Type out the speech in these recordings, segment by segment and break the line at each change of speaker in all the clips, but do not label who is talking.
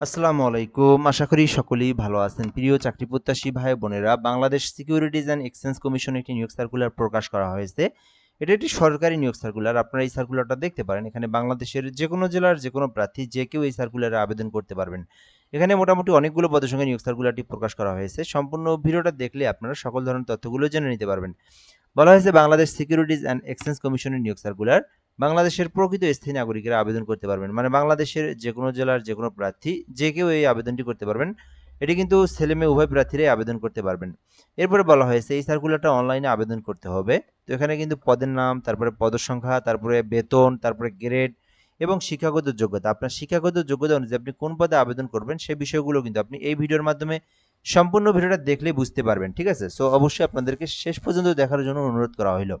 আসসালামু আলাইকুম। আশা করি সকলেই ভালো আছেন। প্রিয় চাকরি প্রত্যাশী ভাই বোনেরা, Bangladesh securities and exchange commission একটি নিয়োগ সার্কুলার প্রকাশ করা হয়েছে। এটা একটি সরকারি নিয়োগ সার্কুলার। আপনারা এই সার্কুলারটা দেখতে পারেন। এখানে বাংলাদেশের যেকোনো জেলার যেকোনো প্রার্থী যে কেউ এই সার্কুলারে আবেদন করতে পারবেন। এখানে মোটামুটি অনেকগুলো পদের সঙ্গে নিয়োগ সার্কুলারটি প্রকাশ করা হয়েছে। সম্পূর্ণ ভিডিওটা দেখলে আপনারা সকল ধরনের তথ্যগুলো জেনে নিতে পারবেন। বলা হয়েছে বাংলাদেশ সিকিউরিটিজ অ্যান্ড এক্সচেঞ্জ কমিশনের নিয়োগ সার্কুলার। বাংলাদেশের প্রকৃত স্থায়ী নাগরিকেরা আবেদন করতে পারবেন। মানে বাংলাদেশের যেকোনো জেলার যেকোনো প্রার্থী যে কেউ এই আবেদনটি করতে পারবেন। এটি কিন্তু ছেলে মেয়ে উভয় প্রার্থীরাই আবেদন করতে পারবেন। এরপরে বলা হয়েছে এই সার্কুলারটা অনলাইনে আবেদন করতে হবে। তো এখানে কিন্তু পদের নাম, তারপরে পদসংখ্যা, তারপরে বেতন, তারপরে গ্রেড এবং শিক্ষাগত যোগ্যতা। আপনার শিক্ষাগত যোগ্যতা অনুযায়ী আপনি কোন পদে আবেদন করবেন সেই বিষয়গুলো কিন্তু আপনি এই ভিডিওর মাধ্যমে সম্পূর্ণ ভিডিওটা দেখলেই বুঝতে পারবেন। ঠিক আছে? সো অবশ্যই আপনাদেরকে শেষ পর্যন্ত দেখার জন্য অনুরোধ করা হইল।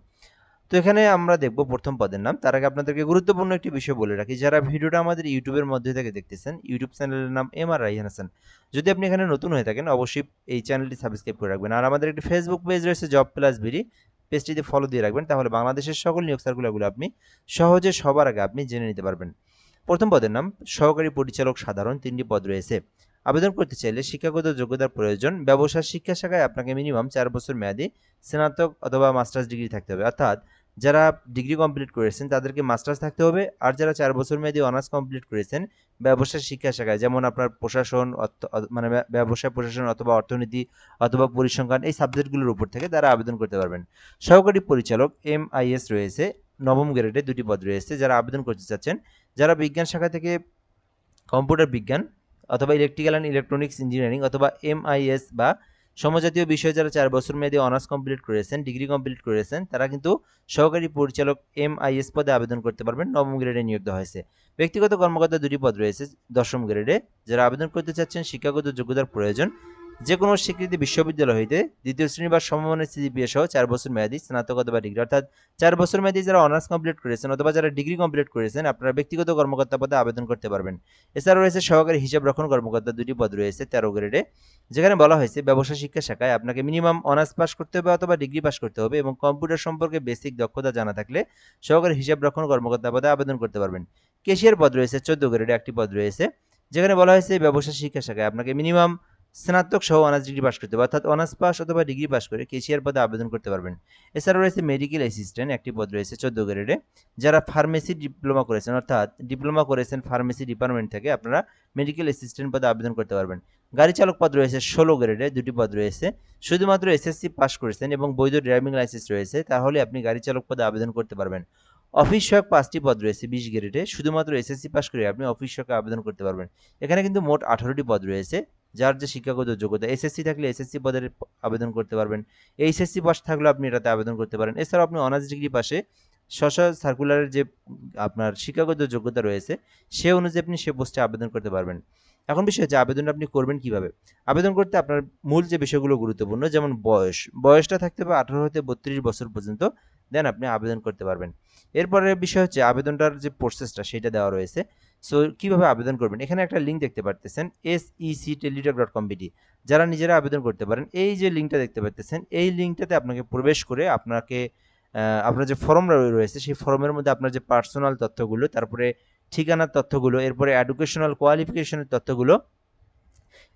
তো এখানে আমরা দেখব প্রথম পদের নাম। তার আগে আপনাদেরকে গুরুত্বপূর্ণ একটি বিষয় বলে রাখি। যারা ভিডিওটা আমাদের ইউটিউবের মধ্যে থেকে দেখতেছেন, ইউটিউব চ্যানেলের নাম এমআর রায়হান হাসান। যদি আপনি এখানে নতুন হয়ে থাকেন অবশ্যই এই চ্যানেলটি সাবস্ক্রাইব করে রাখবেন। আর আমাদের একটি ফেসবুক পেজ রয়েছে জব প্লাস বিডি, পেজটিতে ফলো দিয়ে রাখবেন। তাহলে বাংলাদেশের সকল নিয়োগ সার্কুলারগুলো আপনি সহজে সবার আগে আপনি জেনে নিতে পারবেন। প্রথম পদের নাম সহকারী পরিচালক সাধারণ, ৩টি পদ রয়েছে। আবেদন করতে চাইলে শিক্ষাগত যোগ্যতার প্রয়োজন। ব্যবসায় শিক্ষা শাখায় আপনাকে মিনিমাম ৪ বছর মেয়াদী স্নাতক অথবা মাস্টার্স ডিগ্রি থাকতে হবে। অর্থাৎ যারা ডিগ্রি কমপ্লিট করেছেন তাদেরকে মাস্টার্স থাকতে হবে। আর যারা ৪ বছর মেয়াদী অনার্স কমপ্লিট করেছেন ব্যবসায় শিক্ষা শাখায়, যেমন আপনার প্রশাসন মানে ব্যবসায় প্রশাসন অথবা অর্থনীতি অথবা পরিসংখ্যান, এই সাবজেক্টগুলোর উপর থেকে তারা আবেদন করতে পারবেন। সহকারী পরিচালক MIS রয়েছে, নবম গ্রেডে ২টি পদ রয়েছে। যারা আবেদন করতে চাচ্ছেন, যারা বিজ্ঞান শাখা থেকে কম্পিউটার বিজ্ঞান অথবা ইলেকট্রিক্যাল অ্যান্ড ইলেকট্রনিক্স ইঞ্জিনিয়ারিং অথবা MIS বা সমজাতীয় বিষয়ে যারা ৪ বছর মেয়াদী অনার্স কমপ্লিট করেছেন, ডিগ্রি কমপ্লিট করেছেন, তারা কিন্তু সহকারী পরিচালক MIS পদে আবেদন করতে পারবেন। নবম গ্রেডে নিয়োগ দেওয়া হয়েছে। ব্যক্তিগত কর্মকর্তা ২টি পদ রয়েছে ১০ম গ্রেডে। যারা আবেদন করতে চাচ্ছেন শিক্ষাগত যোগ্যতার প্রয়োজন। যে কোনো স্বীকৃতি বিশ্ববিদ্যালয় হইতে দ্বিতীয় শ্রেণী বা সমমানের সিজিপিএ সহ ৪ বছর মেয়াদী স্নাতক অথবা ডিগ্রি, অর্থাৎ ৪ বছর মেয়াদী যারা অনার্স কমপ্লিট করেছেন অথবা যারা ডিগ্রি কমপ্লিট করেছেন আপনারা ব্যক্তিগত কর্মকর্তা পদে আবেদন করতে পারবেন। এছাড়া রয়েছে সহকারী হিসাব রক্ষণ কর্মকর্তা, ২টি পদ রয়েছে ১৩ গ্রেডে। যেখানে বলা হয়েছে ব্যবসা শিক্ষা শাখায় আপনাকে মিনিমাম অনার্স পাস করতে হবে অথবা ডিগ্রি পাস করতে হবে এবং কম্পিউটার সম্পর্কে বেসিক দক্ষতা জানা থাকলে সহকারী হিসাব রক্ষণ কর্মকর্তা পদে আবেদন করতে পারবেন। কেশিয়ার পদ রয়েছে ১৪ গ্রেডে, একটি পদ রয়েছে। যেখানে বলা হয়েছে ব্যবসা শিক্ষা শাখায় আপনাকে মিনিমাম স্নাতক সহ অনার্স ডিগ্রি পাস করতে হবে, অর্থাৎ অনার্স পাস অথবা ডিগ্রি পাস করে কেশিয়ার পদে আবেদন করতে পারবেন। এছাড়া রয়েছে মেডিকেল অ্যাসিস্ট্যান্ট, একটি পদ রয়েছে ১৪ গ্রেডে। যারা ফার্মেসি ডিপ্লোমা করেছেন, অর্থাৎ ডিপ্লোমা করেছেন ফার্মেসি ডিপার্টমেন্ট থেকে, আপনারা মেডিকেল অ্যাসিস্ট্যান্ট পদে আবেদন করতে পারবেন। গাড়ি চালক পদ রয়েছে ১৬ গ্রেডে, ২টি পদ রয়েছে। শুধুমাত্র এসএসসি পাস করেছেন এবং বৈধ ড্রাইভিং লাইসেন্স রয়েছে, তাহলে আপনি গাড়ি চালক পদে আবেদন করতে পারবেন। অফিস সহায়ক ৫টি পদ রয়েছে ২০ গ্রেডে। শুধুমাত্র এসএসসি পাস করে আপনি অফিস সহায়কে আবেদন করতে পারবেন। এখানে কিন্তু মোট ১৮টি পদ রয়েছে। যার যে শিক্ষাগত যোগ্যতা, এসএসসি থাকলে এসএসসি পদের আবেদন করতে পারবেন। এইচএসসি পাস থাকলেও আপনি এটাতে আবেদন করতে পারেন। এছাড়াও আপনি অনার্স ডিগ্রি পাশে সার্কুলারের যে আপনার শিক্ষাগত যোগ্যতা রয়েছে সে অনুযায়ী আপনি সে পোস্টে আবেদন করতে পারবেন। এখন বিষয় হচ্ছে আবেদনটা আপনি করবেন কিভাবে? আবেদন করতে আপনার মূল যে বিষয়গুলো গুরুত্বপূর্ণ, যেমন বয়সটা থাকতে হবে ১৮ হতে ৩২ বছর পর্যন্ত, দেন আপনি আবেদন করতে পারবেন। এরপরের বিষয় হচ্ছে আবেদনটার যে প্রসেসটা সেটা দেওয়া রয়েছে। সো কিভাবে আবেদন করবেন? এখানে একটা লিঙ্ক দেখতে পারতেছেন secteletalk.com.bd, যারা নিজেরা আবেদন করতে পারেন। এই যে লিঙ্কটা দেখতে পারতেছেন এই লিঙ্কটাতে আপনাকে প্রবেশ করে আপনাকে আপনার যে ফর্ম রয়েছে সেই ফর্মের মধ্যে আপনার যে পার্সোনাল তথ্যগুলো, তারপরে ঠিকানার তথ্যগুলো, এরপরে এডুকেশনাল কোয়ালিফিকেশনের তথ্যগুলো,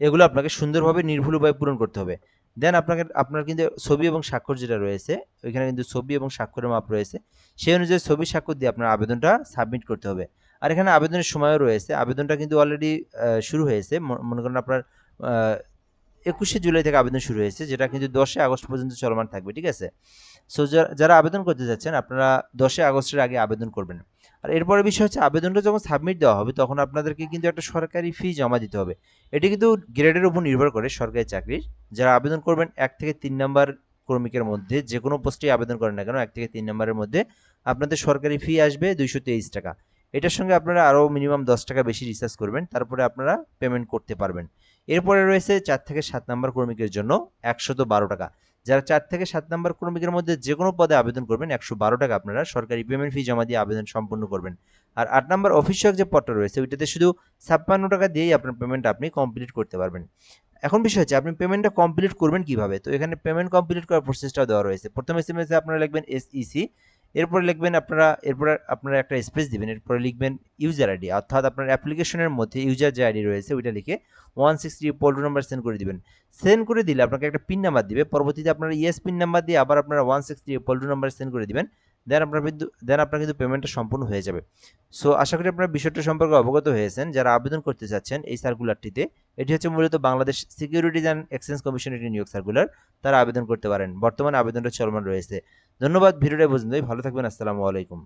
এগুলো আপনাকে সুন্দরভাবে নির্ভুল উপায়ে পূরণ করতে হবে। দেন আপনার কিন্তু ছবি এবং স্বাক্ষর যেটা রয়েছে, ওইখানে কিন্তু ছবি এবং স্বাক্ষরের মাপ রয়েছে। সেই অনুযায়ী ছবি স্বাক্ষর দিয়ে আপনার আবেদনটা সাবমিট করতে হবে। আর এখানে আবেদনের সময়ও রয়েছে। আবেদনটা কিন্তু অলরেডি শুরু হয়েছে। মনে করেন আপনার ২১শে জুলাই থেকে আবেদন শুরু হয়েছে, যেটা কিন্তু ১০শে আগস্ট পর্যন্ত চলমান থাকবে। ঠিক আছে? সো যারা আবেদন করতে যাচ্ছেন আপনারা ১০শে আগস্টের আগে আবেদন করবেন। আর এরপরের বিষয় হচ্ছে আবেদনটা যখন সাবমিট দেওয়া হবে তখন আপনাদেরকে কিন্তু একটা সরকারি ফি জমা দিতে হবে। এটি কিন্তু গ্রেডের উপর নির্ভর করে সরকারি চাকরির। যারা আবেদন করবেন ১ থেকে ৩ নাম্বার ক্রমিকের মধ্যে যে কোনো পোস্টেই আবেদন করেন না কেন, ১ থেকে ৩ নাম্বারের মধ্যে আপনাদের সরকারি ফি আসবে ২২৩ টাকা। এটার সঙ্গে আপনারা আরও মিনিমাম ১০ টাকা বেশি রিচার্জ করবেন, তারপরে আপনারা পেমেন্ট করতে পারবেন। এরপরে রয়েছে ৪ থেকে ৭ নাম্বার ক্রমিকের জন্য ১১২ টাকা। যারা ৪ থেকে ৭ নাম্বার ক্রমিকের মধ্যে যে কোনো পদে আবেদন করবেন ১১২ টাকা আপনারা সরকারি পেমেন্ট ফি জমা দিয়ে আবেদন সম্পন্ন করবেন। আর ৮ নাম্বার অফিস সহায়ক যে পদটা রয়েছে ওইটাতে শুধু ৫৬ টাকা দিয়েই আপনার পেমেন্ট আপনি কমপ্লিট করতে পারবেন। এখন বিষয় হচ্ছে আপনি পেমেন্টটা কমপ্লিট করবেন কিভাবে? তো এখানে পেমেন্ট কমপ্লিট করার প্রসেসটাও দেওয়া রয়েছে। প্রথম এসএমএসে আপনারা লিখবেন SEC, এরপরে লিখবেন আপনারা একটা স্পেস দিবেন, এরপরে লিখবেন ইউজার আইডি, অর্থাৎ আপনার অ্যাপ্লিকেশনের মধ্যে ইউজার যে আইডি রয়েছে ওইটা লিখে 163 পোল নাম্বার সেন্ড করে দিবেন। সেন্ড করে দিলে আপনাকে একটা পিন নাম্বার দিবে, পরবর্তীতে আপনারা ইয়েস পিন নাম্বার দিয়ে আবার আপনারা 163 পোল নাম্বার সেন্ড করে দিবেন। আপনার কিন্তু পেমেন্টটা সম্পূর্ণ হয়ে যাবে। সো আশা করি আপনারা বিষয়টা সম্পর্কে অবগত হয়েছেন। যারা আবেদন করতে চাচ্ছেন এই সার্কুলারটিতে, এটি হচ্ছে মূলত বাংলাদেশ সিকিউরিটিজ অ্যান্ড এক্সচেঞ্জ কমিশনের একটি নিয়োগ সার্কুলার, তারা আবেদন করতে পারেন। বর্তমানে আবেদনটা চলমান রয়েছে। ধন্যবাদ, ভিডিওটা পর্যন্তই। ভালো থাকবেন। আসসালামু আলাইকুম।